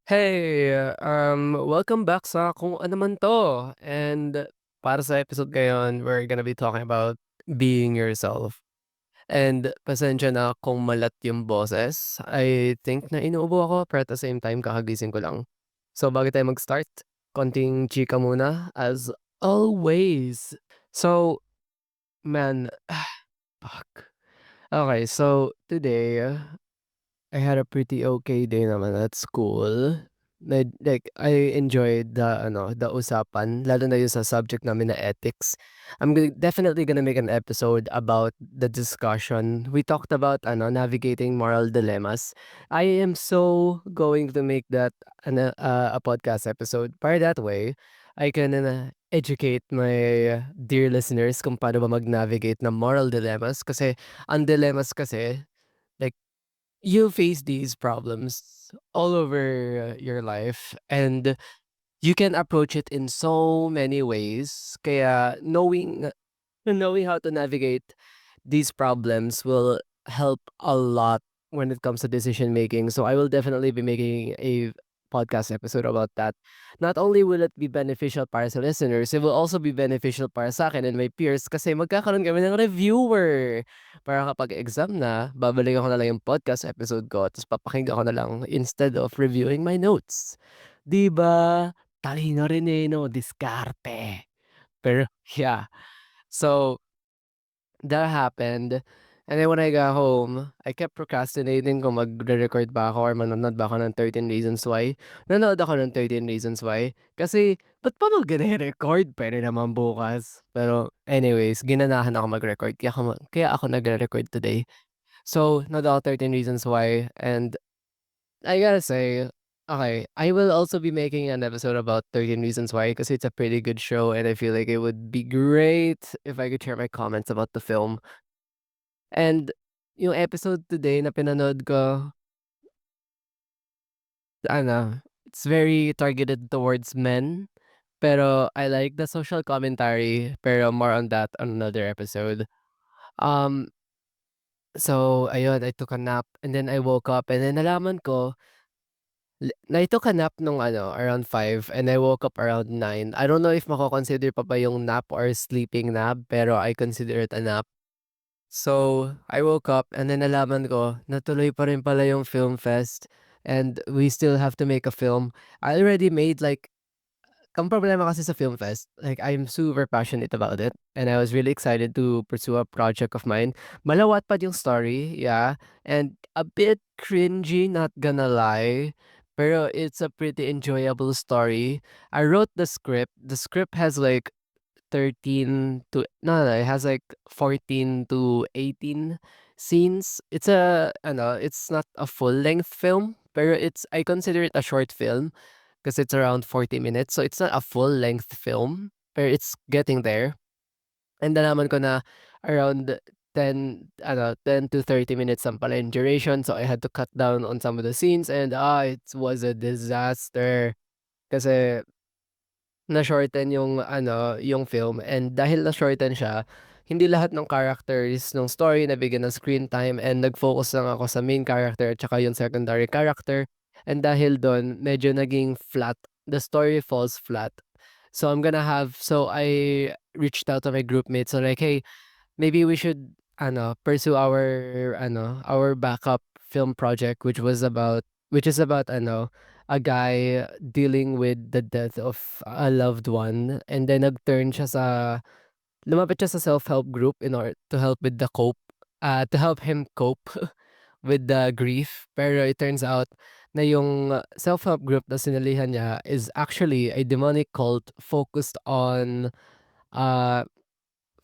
Hey, welcome back sa Kung Ano Man 'To. And para sa episode ngayon, we're gonna be talking about being yourself. And pasensya na kung malat yung boses. I think na inuubo ako pero at the same time kakagising ko lang. So bago tayo mag-start, konting chika muna as always. So, man, fuck. Okay, so today I had a pretty okay day naman at school. I enjoyed the usapan, lalo na yung sa subject namin na ethics. Definitely gonna make an episode about the discussion. We talked about navigating moral dilemmas. I am so going to make that a podcast episode. Para that way, I can educate my dear listeners kung paano ba mag-navigate ng moral dilemmas. Kasi ang dilemmas kasi, like, you face these problems all over your life and you can approach it in so many ways. Kaya knowing how to navigate these problems will help a lot when it comes to decision making. So I will definitely be making a podcast episode about that. Not only will it be beneficial para sa listeners, it will also be beneficial para sa akin and my peers kasi magkakaroon kami ng reviewer. Para kapag exam na, babalikan ko na lang yung podcast episode ko tapos papakinggan ko na lang instead of reviewing my notes. 'Di ba? Talino rin eh, no? Diskarte. Pero yeah. So that happened, and then when I got home, I kept procrastinating kung magre-record ba ako or manonood ba ako ng 13 Reasons Why. Nanood ako ng 13 Reasons Why kasi ba't pa magre-record, puwede naman bukas. Pero anyways, ginanahan ako mag-record kaya ako nagre-record today. So, nanood ako 13 Reasons Why and I gotta say, okay, I will also be making an episode about 13 Reasons Why because it's a pretty good show and I feel like it would be great if I could share my comments about the film. And yung episode today na pinanood ko, it's very targeted towards men, pero I like the social commentary, pero more on that on another episode. Um, so ayun, I took a nap and then I woke up and then nalaman ko I took a nap nung around 5 and I woke up around 9. I don't know if mako-consider pa ba yung nap or sleeping nap, pero I consider it a nap. So, I woke up and then nalaman ko natuloy pa rin pala yung film fest and we still have to make a film. I already made like ang problema kasi sa film fest, like I'm super passionate about it and I was really excited to pursue a project of mine. Malawat pa yung story, yeah, and a bit cringy, not gonna lie, pero it's a pretty enjoyable story. I wrote the script. The script has like 13 to no, it has like 14 to 18 scenes. It's not a full-length film, pero I consider it a short film because it's around 40 minutes. So it's not a full-length film, pero it's getting there. And nalaman ko na around 10 to 30 minutes lang pala in duration. So I had to cut down on some of the scenes and it was a disaster. Kasi na-shorten yung film and dahil na-shorten siya, hindi lahat ng characters nung story nabigyan ng screen time and nag-focus lang ako sa main character at saka yung secondary character. And dahil dun, medyo naging flat. The story falls flat. So I reached out to my group mates so like, "Hey, maybe we should pursue our backup film project which is about a guy dealing with the death of a loved one and then lumapit siya sa self-help group in order to help with the to help him cope with the grief. Pero it turns out na yung self-help group na sinalihan niya is actually a demonic cult uh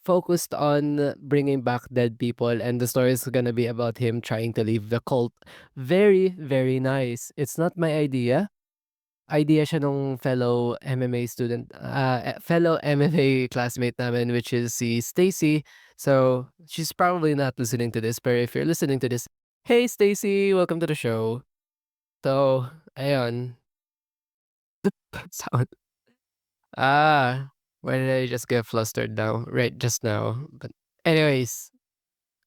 focused on bringing back dead people, and the story is gonna be about him trying to leave the cult. Very, very nice. It's not my idea. Idea siya nung fellow MMA classmate namin, which is si Stacy. So, she's probably not listening to this, but if you're listening to this, hey Stacy, welcome to the show. So, ayun. Sound. Ah, why did I just get flustered now? Right, just now. But anyways,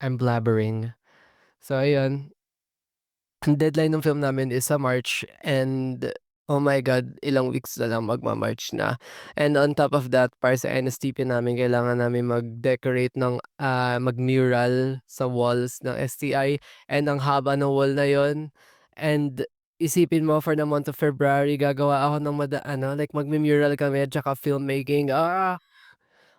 I'm blabbering. So ayun, ang deadline ng film namin is sa March and Oh my God, ilang weeks na lang magma-March na. And on top of that, para sa NSTP namin kailangan namin mag-decorate ng, mag-mural sa walls ng STI and ang haba ng wall na yon. And isipin mo for the month of February gagawa ako ng like magme-mural kami at saka filmmaking.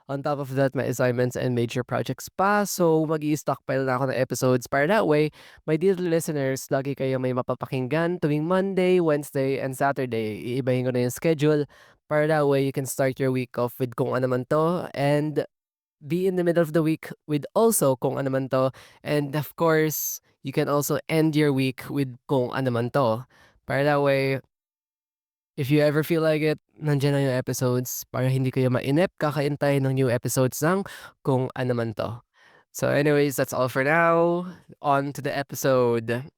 On top of that, may assignments and major projects pa. So, mag-i-stockpile na ako ng episodes para that way, my dear listeners, lagi kayo may mapapakinggan tuwing Monday, Wednesday, and Saturday. Iibahin ko na yung schedule para that way you can start your week off with kung ano man to and be in the middle of the week with also kung ano man to. And of course, you can also end your week with kung ano man to. Para that way, if you ever feel like it, nandiyan na yung episodes para hindi kayo mainip kakaintay ng new episodes ng kung ano man 'to. So anyways, that's all for now. On to the episode.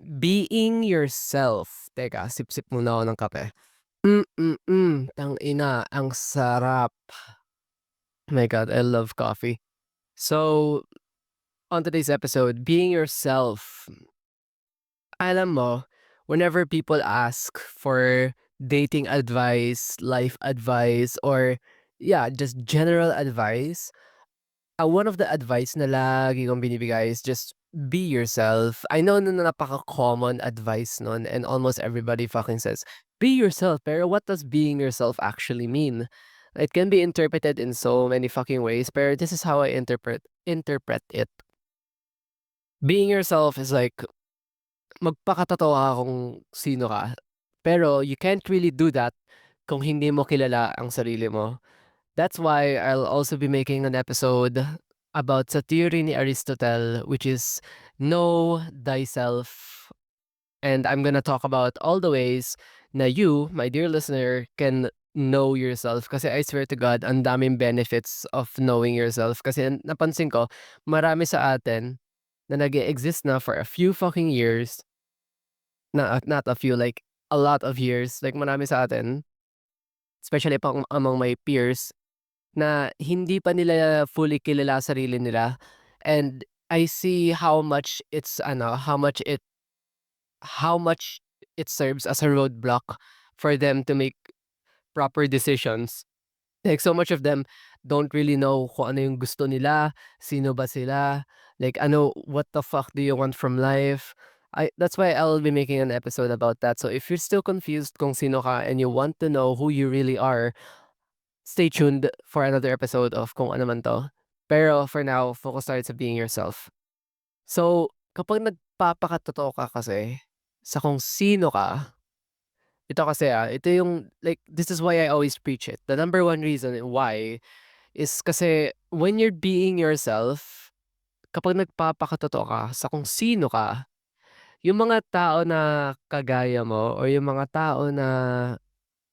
Being yourself. Teka, sip-sip muna ako ng kape. Tangina, ang sarap. My God, I love coffee. So, on today's episode, being yourself. Alam mo, whenever people ask for dating advice, life advice, or yeah, just general advice, one of the advice na lagi kong binibigay is just be yourself. I know na napaka-common advice nun and almost everybody fucking says, be yourself. Pero what does being yourself actually mean? It can be interpreted in so many fucking ways, pero this is how I interpret it. Being yourself is like magpakatotoo ka kung sino ka. Pero you can't really do that kung hindi mo kilala ang sarili mo. That's why I'll also be making an episode about sa theory ni Aristotle, which is know thyself. And I'm gonna talk about all the ways na you, my dear listener, can know yourself. Kasi I swear to God, ang daming benefits of knowing yourself. Kasi napansin ko, marami sa atin na nag-exist na for a few fucking years. Not a few, like a lot of years. Like marami sa atin, especially pang among my peers, na hindi pa nila fully kilala sarili nila. And I see how much how much it serves as a roadblock for them to make proper decisions. Like so much of them don't really know kung ano yung gusto nila, sino ba sila, like what the fuck do you want from life? That's why I'll be making an episode about that. So if you're still confused kung sino ka and you want to know who you really are, stay tuned for another episode of kung ano man to. Pero for now, focus tayo sa being yourself. So, kapag nagpapakatotoo ka kasi sa kung sino ka, ito kasi ito yung like this is why I always preach it. The number one reason why is kasi when you're being yourself, kapag nagpapakatotoo ka sa kung sino ka, yung mga tao na kagaya mo or yung mga tao na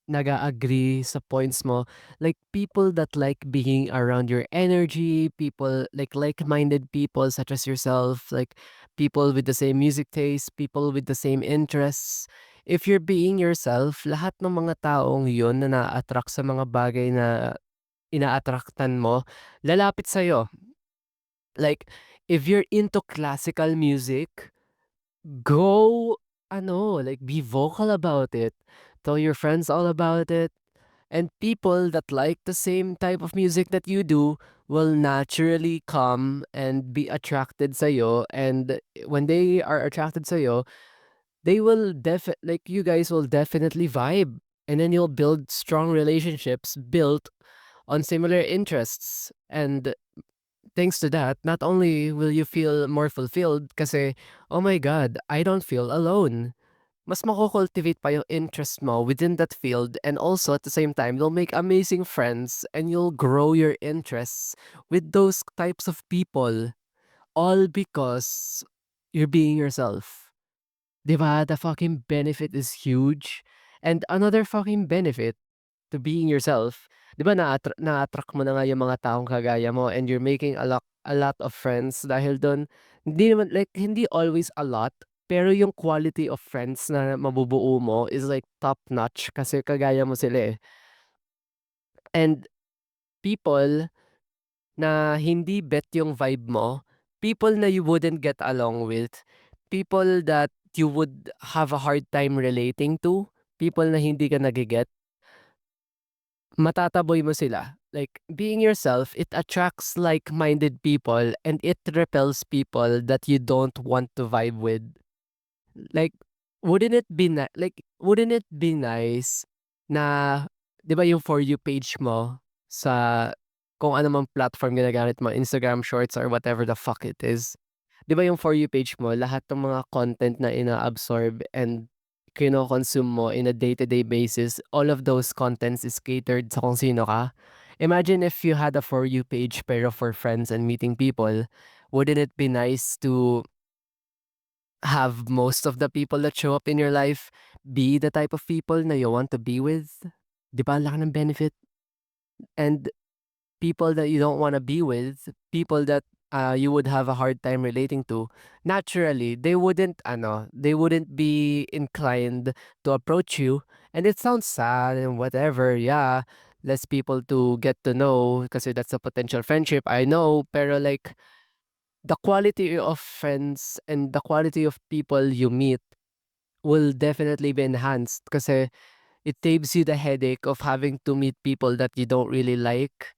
nag-a-agree sa points mo, like people that like being around your energy, people like-minded people such as yourself, like people with the same music taste, people with the same interests. If you're being yourself, lahat ng mga taong yun na na-attract sa mga bagay na ina-attractan mo, lalapit sa'yo. Like, if you're into classical music, go like be vocal about it. Tell your friends all about it. And people that like the same type of music that you do will naturally come and be attracted sa'yo. And when they are attracted sa'yo, they will like you guys will definitely vibe. And then you'll build strong relationships built on similar interests. And thanks to that, not only will you feel more fulfilled kasi, oh my God, I don't feel alone. Mas mako-cultivate pa yung interest mo within that field and also at the same time, you'll make amazing friends and you'll grow your interests with those types of people. All because you're being yourself. 'Di ba? The fucking benefit is huge. And another fucking benefit to being yourself, 'di ba na-attract mo na nga yung mga taong kagaya mo and you're making a lot of friends dahil dun. Hindi naman like hindi always a lot, pero yung quality of friends na mabubuo mo is like top notch kasi kagaya mo sila, eh. And people na hindi bet yung vibe mo, people na you wouldn't get along with, people that you would have a hard time relating to. people na hindi ka nage matataboy mo sila. Like, being yourself, it attracts like-minded people and it repels people that you don't want to vibe with. Like, wouldn't it be nice na, 'di ba yung For You page mo sa kung ano mang platform ginagamit mo, Instagram Shorts or whatever the fuck it is. 'Di ba yung For You page mo, lahat ng mga content na ina-absorb and kino-consume mo in a day-to-day basis, all of those contents is catered sa kung sino ka. Imagine if you had a For You page pero for friends and meeting people, wouldn't it be nice to have most of the people that show up in your life be the type of people na you want to be with? 'Di ba, ang laki ng benefit? And people that you don't wanna be with, people that, you would have a hard time relating to, naturally, they wouldn't be inclined to approach you. And it sounds sad and whatever, yeah, less people to get to know kasi that's a potential friendship, I know. Pero like, the quality of friends and the quality of people you meet will definitely be enhanced kasi it saves you the headache of having to meet people that you don't really like.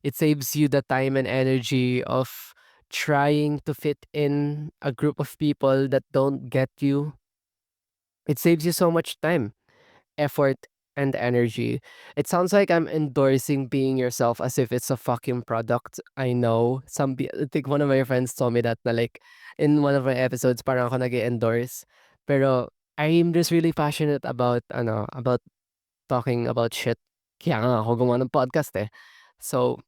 It saves you the time and energy of trying to fit in a group of people that don't get you. It saves you so much time, effort, and energy. It sounds like I'm endorsing being yourself as if it's a fucking product. I know. I think one of my friends told me that na like in one of my episodes parang ako nag-endorse. Pero I'm just really passionate about talking about shit. Kaya nga ako gumawa ng podcast eh. So,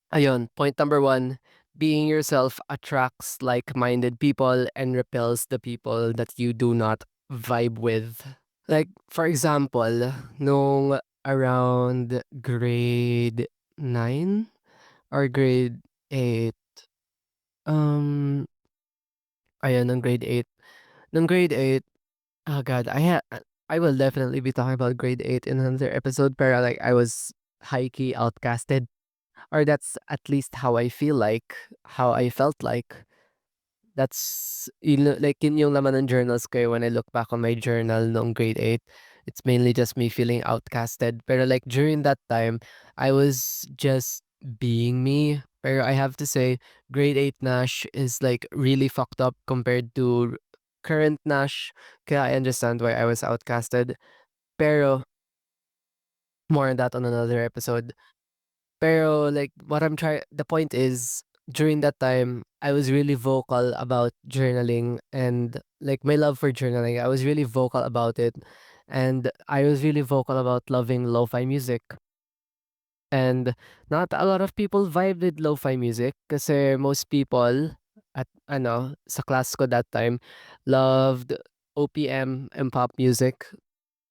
ayun, point number one, being yourself attracts like-minded people and repels the people that you do not vibe with. Like, for example, nung around grade 9 or grade 8, um, ayun, nung grade 8. Nung grade 8, oh God, I will definitely be talking about grade 8 in another episode, pero like, I was high-key outcasted. Or that's at least how I feel like, how I felt like. That's like yun yung laman ng journals ko when I look back on my journal noong grade 8. It's mainly just me feeling outcasted. Pero like during that time, I was just being me. Pero I have to say, grade 8 Nash is like really fucked up compared to current Nash. Kaya I understand why I was outcasted. Pero more on that on another episode. Pero like the point is during that time I was really vocal about journaling and like my love for journaling. I was really vocal about it and I was really vocal about loving lo-fi music. And not a lot of people vibe with lo-fi music kasi most people at sa class ko that time loved OPM and pop music.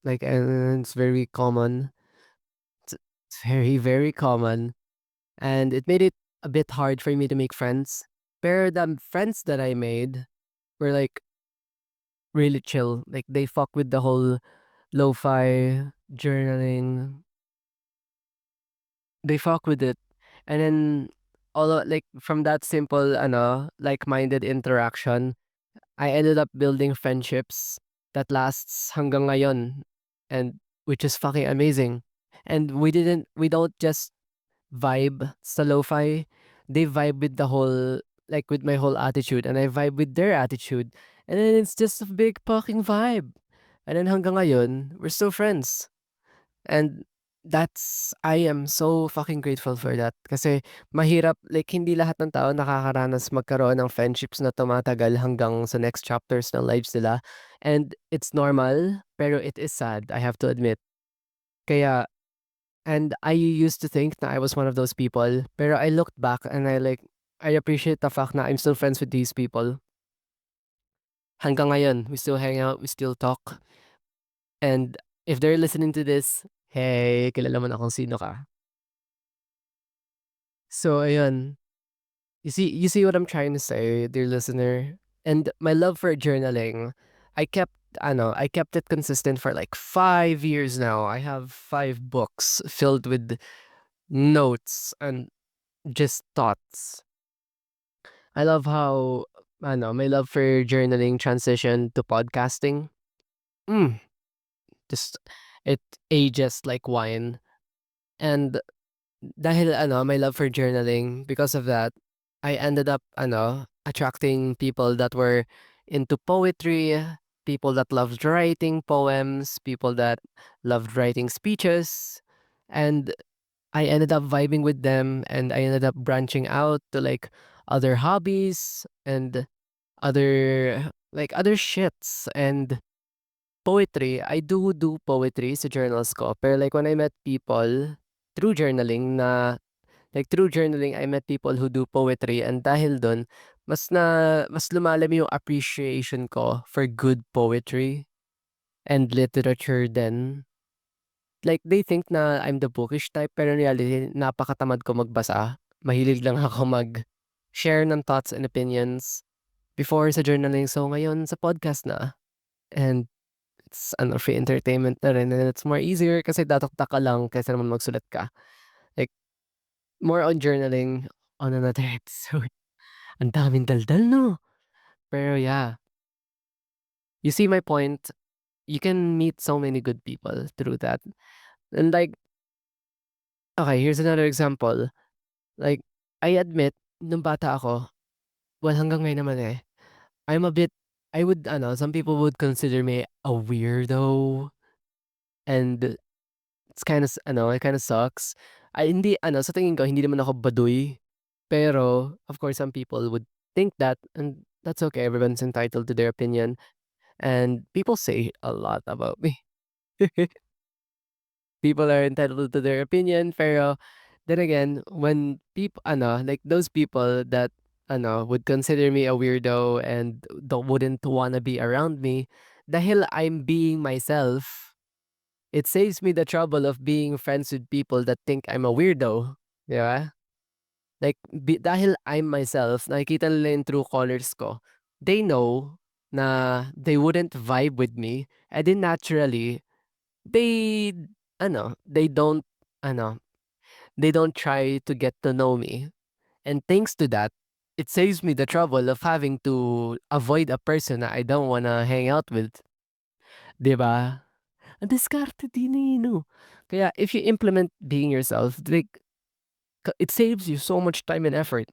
Like and it's very common. It's very very common. And it made it a bit hard for me to make friends. Pero the friends that I made were like really chill. Like they fuck with the whole lo-fi journaling. They fuck with it. And then like from that simple like-minded interaction, I ended up building friendships that lasts hanggang ngayon and which is fucking amazing. And we don't just vibe sa lo-fi, they vibe with the whole like with my whole attitude and I vibe with their attitude. And then it's just a big fucking vibe. And then hanggang ngayon, we're still friends. And I am so fucking grateful for that. Kasi mahirap, like hindi lahat ng tao nakakaranas magkaroon ng friendships na tumatagal hanggang sa next chapters ng lives nila. And it's normal, pero it is sad, I have to admit. Kaya And I used to think that I was one of those people. Pero I looked back and I appreciate the fact that I'm still friends with these people. Hanggang ngayon, we still hang out, we still talk. And if they're listening to this, hey, kilala mo na kung sino ka. So ayun, you see what I'm trying to say, dear listener? And my love for journaling, I kept it consistent for like 5 years now. I have 5 books filled with notes and just thoughts. I love how my love for journaling transitioned to podcasting. Mm. Just it ages like wine. And dahil my love for journaling, because of that, I ended up attracting people that were into poetry, people that loved writing poems, people that loved writing speeches, and I ended up vibing with them, and I ended up branching out to like other hobbies and other shits and poetry. I do poetry sa journals ko, pero like when I met people through journaling na through journaling, I met people who do poetry, and dahil dun mas lumalim yung appreciation ko for good poetry and literature then. Like, they think na I'm the bookish type, pero in reality napakatamad ko magbasa. Mahilig lang ako mag-share ng thoughts and opinions before sa journaling, so ngayon sa podcast na. And it's free entertainment na rin, and it's more easier kasi datakdak ka lang kaysa naman magsulat ka. Like, more on journaling on another episode. Ang daming daldal 'no? Pero yeah, you see my point? You can meet so many good people through that. And like, okay, here's another example. Like, I admit nung bata ako, well, hanggang ngayon naman, eh, I'm a bit I would some people would consider me a weirdo, and it kinda sucks. Ay hindi sa tingin ko hindi naman ako baduy, pero of course some people would think that, and that's okay, everyone's entitled to their opinion, and people say a lot about me. People are entitled to their opinion, pero then again, when people like those people that would consider me a weirdo and wouldn't wanna be around me, dahil I'm being myself, it saves me the trouble of being friends with people that think I'm a weirdo, 'di ba? Like, dahil I'm myself, nakikita nila yung true colors ko. They know na they wouldn't vibe with me, and then naturally, they they don't ano, they don't try to get to know me. And thanks to that, it saves me the trouble of having to avoid a person that I don't wanna hang out with, 'di ba? Ang diskarte din, eh, 'no? Kaya if you implement being yourself, like, it saves you so much time and effort.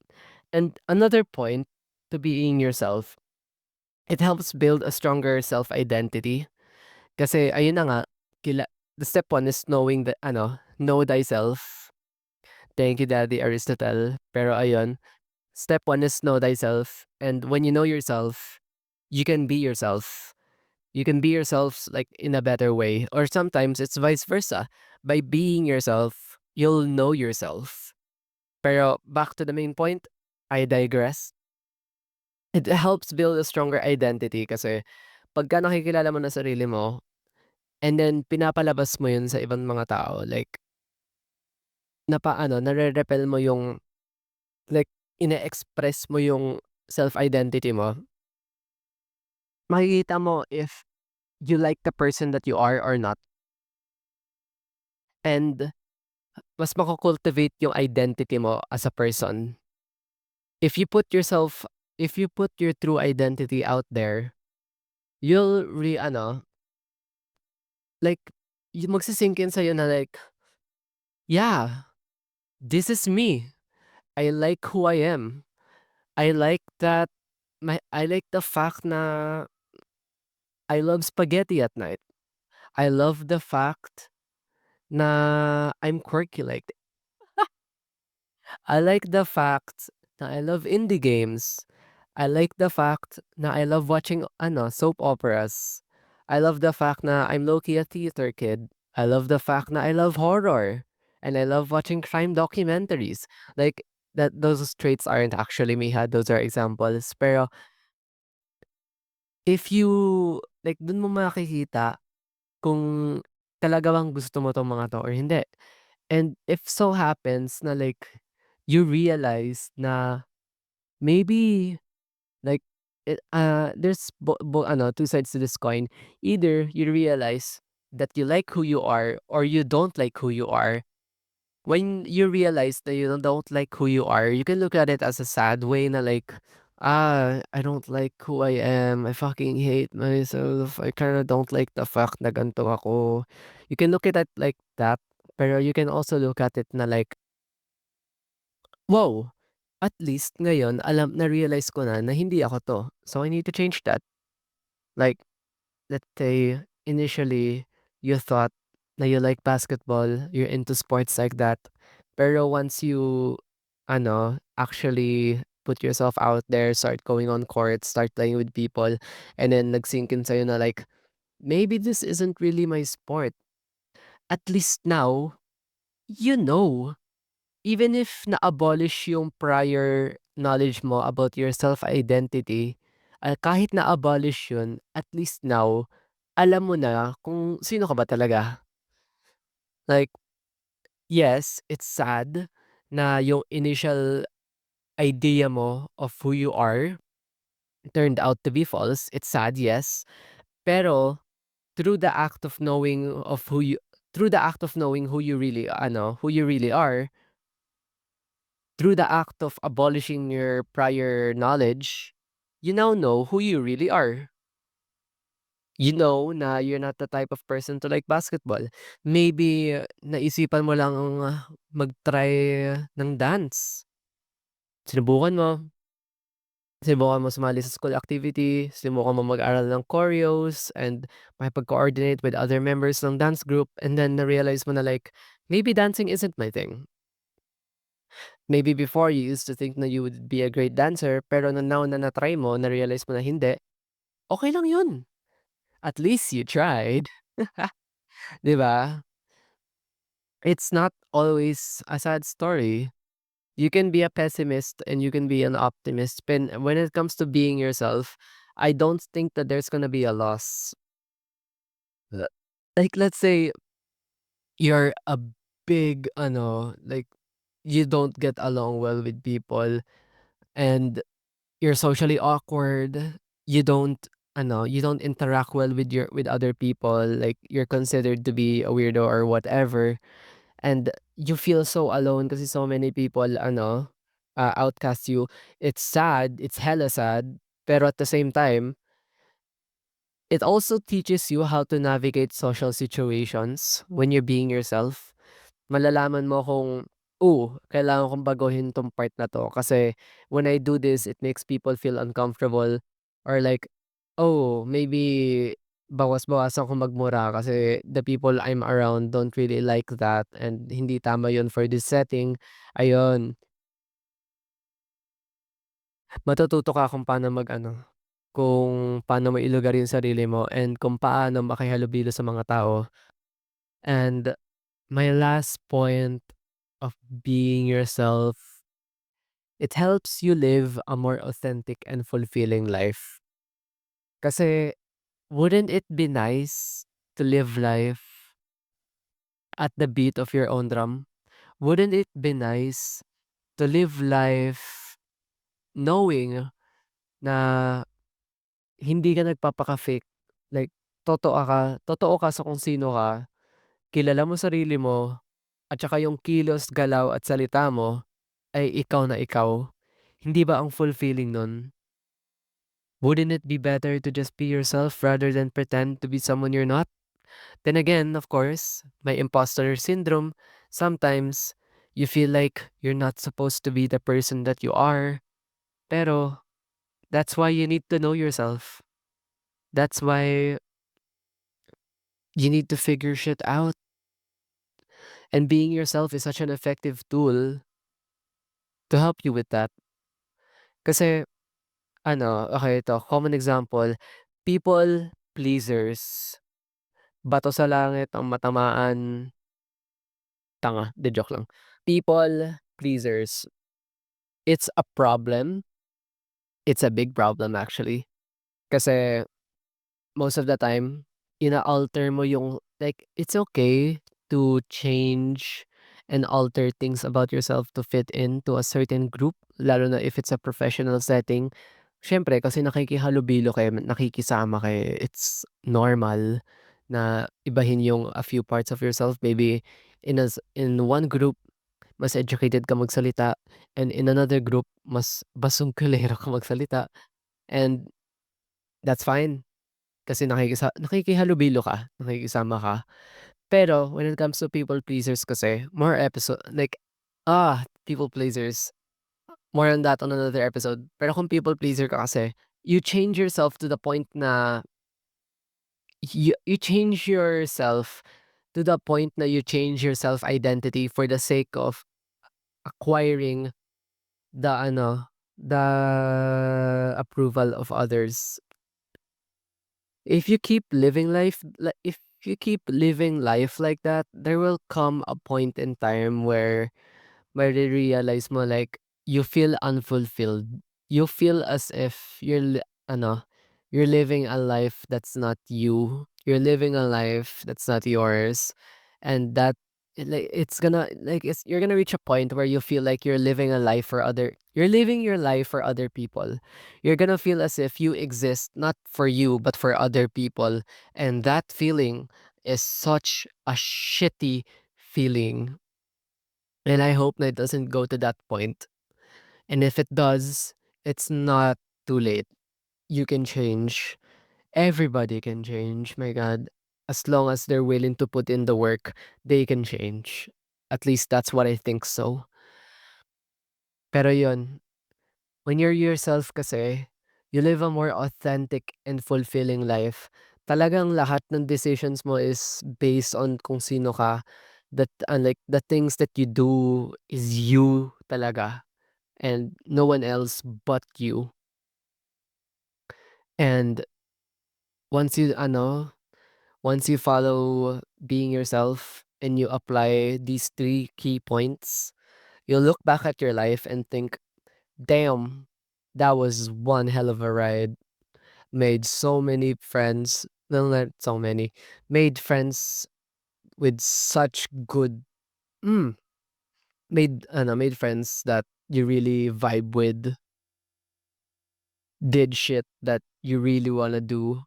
And another point to being yourself, it helps build a stronger self-identity. Kasi ayun na nga, the step one is knowing that know thyself. Thank you, Daddy Aristotle. Pero ayun, step one is know thyself. And when you know yourself, you can be yourself. You can be yourself like in a better way. Or sometimes it's vice versa. By being yourself, you'll know yourself. Pero back to the main point, I digress. It helps build a stronger identity kasi pagka nakikilala mo na sarili mo, and then pinapalabas mo yun sa ibang mga tao, like nare-repel mo yung like ine-express mo yung self-identity mo, makikita mo if you like the person that you are or not. And mas mako-cultivate yung identity mo as a person. If you put yourself if you put your true identity out there, you'll like, yung magsi-sink in sa'yo na like, "Yeah, this is me. I like who I am. I like that I like the fact na I love spaghetti at night. I love the fact na I'm quirky like I like the fact na I love indie games. I like the fact na I love watching soap operas. I love the fact na I'm low-key a theater kid. I love the fact na I love horror. And I love watching crime documentaries. Like, that those traits aren't actually me ha, those are examples. Pero if you like dun mo makikita kung talaga bang gusto mo 'tong mga 'to or hindi. And if so happens na like you realize na maybe like there's two sides to this coin. Either you realize that you like who you are or you don't like who you are. When you realize that you don't like who you are, you can look at it as a sad way na like, I don't like who I am. I fucking hate myself. I kinda don't like the fact na ganito ako. You can look at it like that, pero you can also look at it na like, wow, at least ngayon na-realize ko na hindi ako 'to. So I need to change that. Like, let's say initially you thought na you like basketball, you're into sports like that. Pero once you actually put yourself out there, start going on court, start playing with people, and then nag-sink in sa'yo na like, maybe this isn't really my sport. At least now, you know. Even if na-abolish yung prior knowledge mo about your self-identity, kahit na-abolish yun, at least now, alam mo na kung sino ka ba talaga. Like, yes, it's sad na yung initial idea mo of who you are turned out to be false. It's sad, yes. Pero through the act of knowing of who you through the act of knowing who you really are, through the act of abolishing your prior knowledge, you now know who you really are. You know na you're not the type of person to like basketball. Maybe naisipan mo lang mag-try ng dance. Sinubukan mo, sinubukan mo sumali sa school activity, sinubukan mo mag-aral ng choreos and makipag-coordinate with other members ng dance group and then na-realize mo na like, maybe dancing isn't my thing. Maybe before you used to think na you would be a great dancer pero now na na-try mo, na-realize mo na hindi, okey lang yun. At least you tried, 'di ba? It's not always a sad story. You can be a pessimist and you can be an optimist, when it comes to being yourself, I don't think that there's gonna be a loss. Uh, like, let's say you're a big like, you don't get along well with people and you're socially awkward, you don't interact well with other people, like, you're considered to be a weirdo or whatever, and you feel so alone kasi so many people outcast you. It's sad, it's hella sad, pero at the same time, it also teaches you how to navigate social situations when you're being yourself. Malalaman mo kung, kailangan kong baguhin 'tong part na 'to kasi when I do this, it makes people feel uncomfortable or like, maybe bawas-bawasan ko magmura kasi the people I'm around don't really like that and hindi tama 'yun for this setting. Ayun, matututo ka kung paano mo ilugar yung sarili mo and kung paano makihalubilo sa mga tao. And my last point of being yourself, it helps you live a more authentic and fulfilling life. Kasi wouldn't it be nice to live life at the beat of your own drum? Wouldn't it be nice to live life knowing na hindi ka nagpapaka-fake? Like, totoo ka sa kung sino ka, kilala mo sarili mo, at saka yung kilos, galaw at salita mo ay ikaw na ikaw. Hindi ba ang fulfilling nun? Wouldn't it be better to just be yourself rather than pretend to be someone you're not? Then again, of course, my imposter syndrome. Sometimes you feel like you're not supposed to be the person that you are. Pero that's why you need to know yourself. That's why you need to figure shit out. And being yourself is such an effective tool to help you with that. Kasi, okay, ito, common example, people pleasers. Bato sa langit ang matamaan. Tanga, 'di joke lang. People pleasers, it's a problem. It's a big problem actually. Kasi most of the time, ina-alter mo yung like, it's okay to change and alter things about yourself to fit into a certain group, lalo na if it's a professional setting. Siyempre kasi nakikihalubilo kayo, nakikisama kayo, it's normal na ibahin yung a few parts of yourself. Maybe in one group, mas educated ka magsalita, and in another group, mas basungkulero ka magsalita, and that's fine kasi nakikihalubilo ka, nakikisama ka. Pero when it comes to people pleasers kasi, more episode like, people pleasers, more on that on another episode. Pero kung people pleaser ka kasi, you change yourself to the point na you change yourself to the point na you change your self-identity for the sake of acquiring the approval of others. If you keep living life like that, there will come a point in time where mare-realize mo like, you feel unfulfilled. You feel as if you're living a life that's not you. You're living a life that's not yours. And that it's gonna you're gonna reach a point where you feel like you're living your life for other people. You're gonna feel as if you exist not for you but for other people. And that feeling is such a shitty feeling, and I hope that it doesn't go to that point. And if it does, it's not too late. You can change. Everybody can change, my God. As long as they're willing to put in the work, they can change. At least that's what I think so. Pero yun, when you're yourself kasi, you live a more authentic and fulfilling life. Talagang lahat ng decisions mo is based on kung sino ka. That like the things that you do is you talaga, and no one else but you. And once you once you follow being yourself and you apply these three key points, you'll look back at your life and think, damn, that was one hell of a ride. Made so many friends. No, not so many. Made friends with such good mm, made friends that you really vibe with. Did shit that you really wanna do,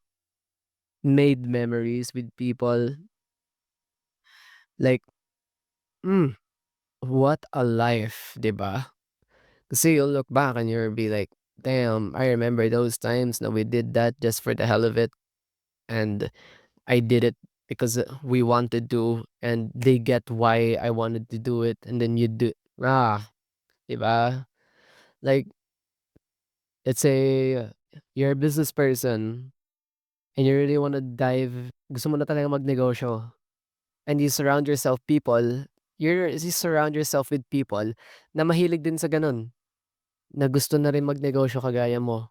made memories with people. Like, mm, what a life, 'di ba? Kasi you'll look back and you'll be like, "Damn, I remember those times that we did that just for the hell of it, and I did it because we wanted to, and they get why I wanted to do it, and then you do." 'Di ba? Like, let's say you're a business person and you really wanna gusto mo na talagang magnegosyo. And you surround yourself with people na mahilig din sa gano'n, na gusto na rin magnegosyo kagaya mo.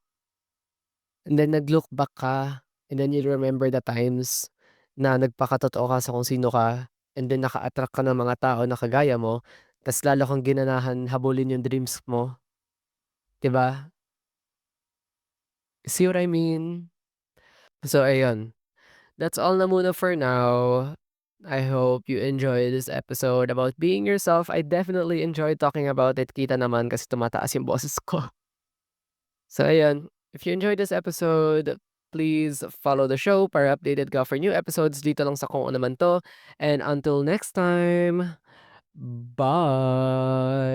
And then nag-look back ka, and then you remember the times na nagpakatotoo ka sa kung sino ka, and then naka-attract ka ng mga tao na kagaya mo, ta's lalo kang ginanahan habulin yung dreams mo, 'di ba? See what I mean? So ayun, that's all na muna for now. I hope you enjoy this episode about being yourself. I definitely enjoyed talking about it. Kita naman kasi tumataas yung boses ko. So ayan, if you enjoyed this episode, please follow the show para updated ka for new episodes dito lang sa Kung Ano Naman To. And until next time, bye!